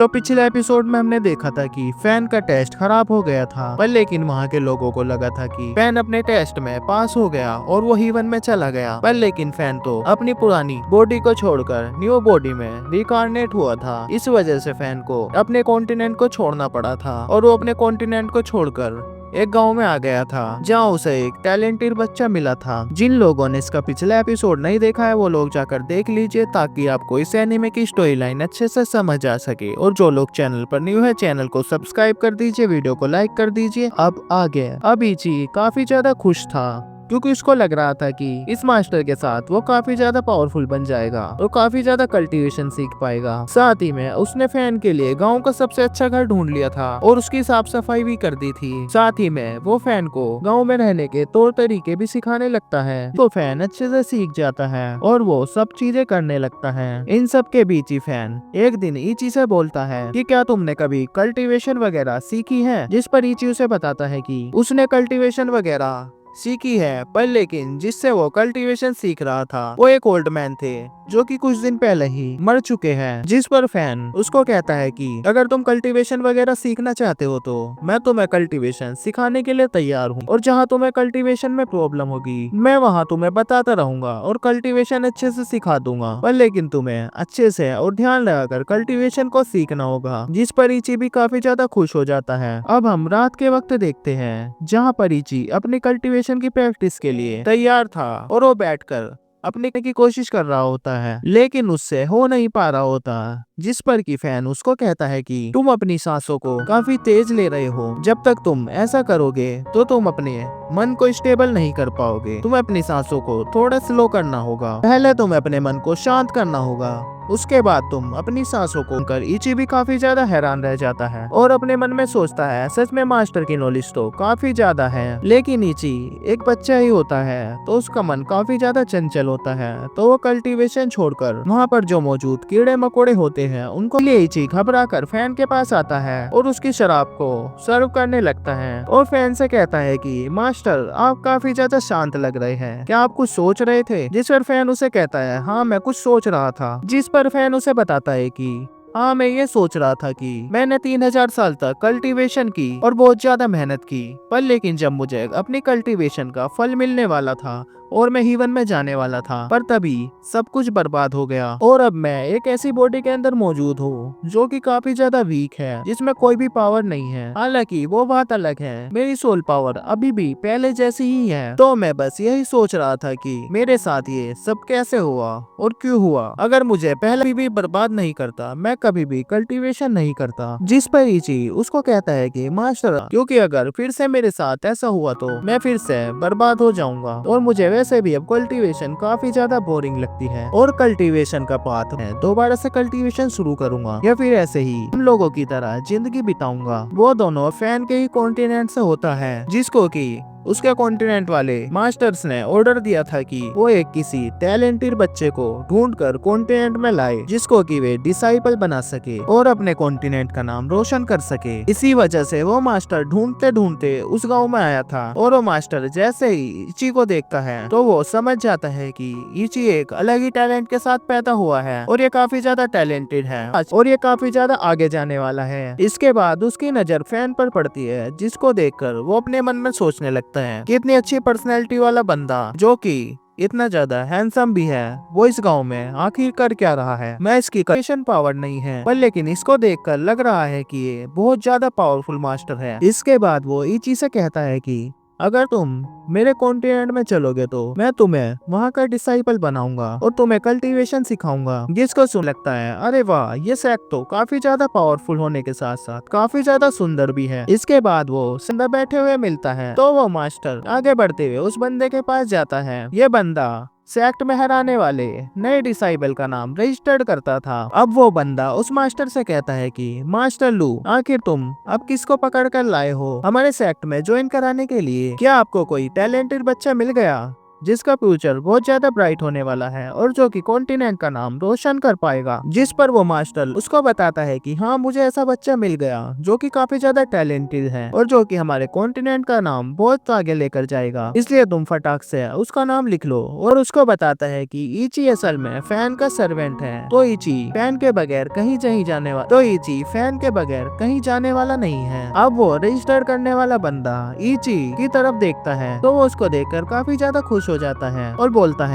तो पिछले एपिसोड में हमने देखा था कि फैन का टेस्ट खराब हो गया था, पर लेकिन वहाँ के लोगों को लगा था कि फैन अपने टेस्ट में पास हो गया और वो हीवन में चला गया। पर लेकिन फैन तो अपनी पुरानी बॉडी को छोड़कर न्यू बॉडी में रिकार्नेट हुआ था। इस वजह से फैन को अपने कॉन्टिनेंट को छोड़ना पड़ा था और वो अपने कॉन्टिनेंट को छोड़कर एक गांव में आ गया था, जहां उसे एक टैलेंटेड बच्चा मिला था। जिन लोगों ने इसका पिछला एपिसोड नहीं देखा है वो लोग जाकर देख लीजिए, ताकि आपको इस एनिमे की स्टोरी लाइन अच्छे से समझ आ सके। और जो लोग चैनल पर न्यू है, चैनल को सब्सक्राइब कर दीजिए, वीडियो को लाइक कर दीजिए। अब आगे अब इची काफी ज्यादा खुश था, क्योंकि उसको लग रहा था कि इस मास्टर के साथ वो काफी ज्यादा पावरफुल बन जाएगा और काफी ज्यादा कल्टीवेशन सीख पाएगा। साथ ही में उसने फैन के लिए गांव का सबसे अच्छा घर ढूंढ लिया था और उसकी साफ सफाई भी कर दी थी। साथ ही में वो फैन को गांव में रहने के तौर तरीके भी सिखाने लगता है, तो फैन अच्छे से सीख जाता है और वो सब चीजें करने लगता है। इन सब के बीच ही फैन एक दिन इची से बोलता है कि क्या तुमने कभी कल्टीवेशन वगैरह सीखी है, जिस पर इची उसे बताता है कि उसने कल्टीवेशन वगैरह सीखी है, पर लेकिन जिससे वो कल्टीवेशन सीख रहा था वो एक ओल्ड मैन थे जो कि कुछ दिन पहले ही मर चुके हैं। जिस पर फैन उसको कहता है कि अगर तुम कल्टीवेशन वगैरह सीखना चाहते हो तो मैं तुम्हें कल्टीवेशन सिखाने के लिए तैयार हूँ, और जहाँ तुम्हें कल्टीवेशन में प्रॉब्लम होगी मैं वहाँ तुम्हें बताता रहूंगा और कल्टीवेशन अच्छे से सिखा दूंगा, पर लेकिन तुम्हें अच्छे से और ध्यान लगाकर कल्टीवेशन को सीखना होगा। जिस पर इची भी काफी ज्यादा खुश हो जाता है। अब हम रात के वक्त देखते हैं, जहाँ पर इची अपनी कल्टीवेशन की प्रैक्टिस के लिए तैयार था और वो बैठकर अपने की कोशिश कर रहा होता है, लेकिन उससे हो नहीं पा रहा होता। जिस पर कि फैन उसको कहता है कि तुम अपनी सांसों को काफी तेज ले रहे हो, जब तक तुम ऐसा करोगे तो तुम अपने मन को स्टेबल नहीं कर पाओगे। तुम्हें अपनी सांसों को थोड़ा स्लो करना होगा। पहले तुम्हें अपने मन को शांत करना होगा, उसके बाद तुम अपनी सांसों को कर। इची भी काफी ज्यादा हैरान रह जाता है और अपने मन में सोचता है सच में मास्टर की नॉलेज तो काफी ज्यादा है, लेकिन इची एक बच्चा ही होता है तो उसका मन काफी ज्यादा चंचल होता है। तो वो कल्टीवेशन छोड़कर वहाँ पर जो मौजूद कीड़े मकोड़े होते हैं उनको लिए इची घबरा कर फैन के पास आता है और उसकी शराब को सर्व करने लगता है और फैन से कहता है कि मास्टर आप काफी ज्यादा शांत लग रहे हैं, क्या आप कुछ सोच रहे थे? जिस पर फैन उसे कहता है हाँ मैं कुछ सोच रहा था। जिस पर फैन उसे बताता है कि हाँ मैं ये सोच रहा था कि मैंने 3000 साल तक कल्टीवेशन की और बहुत ज्यादा मेहनत की, पर लेकिन जब मुझे अपनी कल्टीवेशन का फल मिलने वाला था और मैं हीवन में जाने वाला था, पर तभी सब कुछ बर्बाद हो गया और अब मैं एक ऐसी बॉडी के अंदर मौजूद हूँ जो कि काफी ज्यादा वीक है, जिसमें कोई भी पावर नहीं है। हालांकि वो बात अलग है, मेरी सोल पावर अभी भी पहले जैसी ही है। तो मैं बस यही सोच रहा था कि मेरे साथ ये सब कैसे हुआ और क्यों हुआ। अगर मुझे पहले भी बर्बाद नहीं करता मैं कभी भी कल्टीवेशन नहीं करता। जिस पर इची उसको कहता है कि मास्टर क्योंकि अगर फिर से मेरे साथ ऐसा हुआ तो मैं फिर से बर्बाद हो जाऊंगा और मुझे वैसे भी अब कल्टीवेशन काफी ज्यादा बोरिंग लगती है और कल्टीवेशन का पाथ है दोबारा से कल्टीवेशन शुरू करूंगा या फिर ऐसे ही उन लोगों की तरह जिंदगी बिताऊंगा। वो दोनों फैन के ही कॉन्टिनेंट से होता है, जिसको की उसके कॉन्टिनेंट वाले मास्टर्स ने ऑर्डर दिया था कि वो एक किसी टैलेंटेड बच्चे को ढूंढकर कॉन्टिनेंट में लाए, जिसको कि वे डिसाइपल बना सके और अपने कॉन्टिनेंट का नाम रोशन कर सके। इसी वजह से वो मास्टर ढूंढते ढूंढते उस गांव में आया था और वो मास्टर जैसे ही इची को देखता है तो वो समझ जाता है कि इची एक अलग ही टैलेंट के साथ पैदा हुआ है और ये काफी ज्यादा टैलेंटेड है और ये काफी ज्यादा आगे जाने वाला है। इसके बाद उसकी नजर फैन पर पड़ती है, जिसको देखकर वो अपने मन में सोचने लगता है कि इतनी अच्छी पर्सनैलिटी वाला बंदा जो कि इतना ज्यादा हैंडसम भी है, वो इस गांव में आखिर कर क्या रहा है। मैं इसकी कल्टीवेशन पावर नहीं है, पर लेकिन इसको देखकर लग रहा है कि ये बहुत ज्यादा पावरफुल मास्टर है। इसके बाद वो इची से कहता है कि अगर तुम मेरे कॉन्टिनेंट में चलोगे तो मैं तुम्हें वहाँ का डिसाइपल बनाऊंगा और तुम्हें कल्टीवेशन सिखाऊंगा। जिसको सुन लगता है अरे वाह ये सेक्ट तो काफी ज्यादा पावरफुल होने के साथ साथ काफी ज्यादा सुंदर भी है। इसके बाद वो अंदर बैठे हुए मिलता है तो वो मास्टर आगे बढ़ते हुए उस बंदे के पास जाता है। ये बंदा सेक्ट में हराने वाले नए डिसाइबल का नाम रजिस्टर्ड करता था। अब वो बंदा उस मास्टर से कहता है कि मास्टर लू आखिर तुम अब किसको पकड़ कर लाए हो हमारे सेक्ट में ज्वाइन कराने के लिए? क्या आपको कोई टैलेंटेड बच्चा मिल गया जिसका फ्यूचर बहुत ज्यादा ब्राइट होने वाला है और जो कि कॉन्टिनेंट का नाम रोशन कर पाएगा। जिस पर वो मास्टर उसको बताता है कि हाँ, मुझे ऐसा बच्चा मिल गया जो कि काफी ज्यादा टैलेंटेड है और जो कि हमारे कॉन्टिनेंट का नाम बहुत आगे लेकर जाएगा, इसलिए तुम फटाक से उसका नाम लिख लो। और उसको बताता है कि इची असल में फैन का सर्वेंट है, तो इची फैन के बगैर कहीं जाने वाला नहीं है। अब वो रजिस्टर करने वाला बंदा इची की तरफ देखता है तो वो उसको देखकर काफी ज्यादा खुश हो जाता है और बोलता है